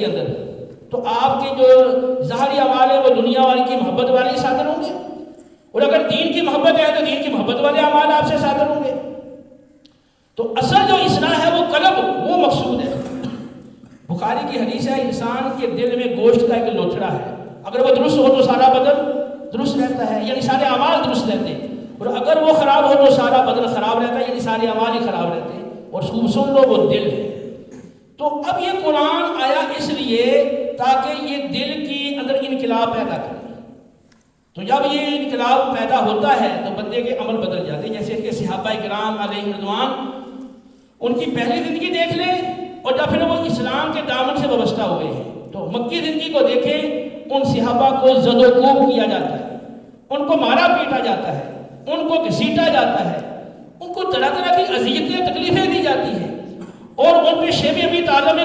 کے اندر، تو آپ کے جو ظاہری اعمال ہیں وہ دنیا والی کی محبت والے صادر ہوں گے، اور اگر دین کی محبت ہے تو دین کی محبت والے اعمال آپ سے صادر ہوں گے۔ تو اصل جو اصلاح ہے وہ قلب، وہ مقصود ہے۔ بخاری کی حدیث ہے انسان کے دل میں گوشت کا ایک لوتھڑا ہے، اگر وہ درست ہو تو سارا بدن درست رہتا ہے، یعنی سارے اعمال درست رہتے ہیں، اور اگر وہ خراب ہو تو سارا بدن خراب رہتا ہے، یعنی سارے اعمال ہی خراب رہتے ہیں، اور خوب سن لو وہ دل ہے۔ تو اب یہ قرآن آیا اس لیے تاکہ یہ دل کی اندر انقلاب پیدا کرے۔ تو جب یہ انقلاب پیدا ہوتا ہے تو بندے کے عمل بدل جاتے ہیں، جیسے کہ صحابہ کرام علیہ رضوان ان کی پہلی زندگی دیکھ لیں، اور جب پھر وہ اسلام کے دامن سے وابستہ ہوئے ہیں تو مکی زندگی کو دیکھیں، ان صحابہ کو زد و کوب کیا جاتا ہے، ان کو مارا پیٹا جاتا ہے، ان کو گھسیٹا جاتا ہے، ان کو طرح طرح کی اذیتیں تکلیفیں دی جاتی ہیں، اور ان پہ شیب ابی طالب میں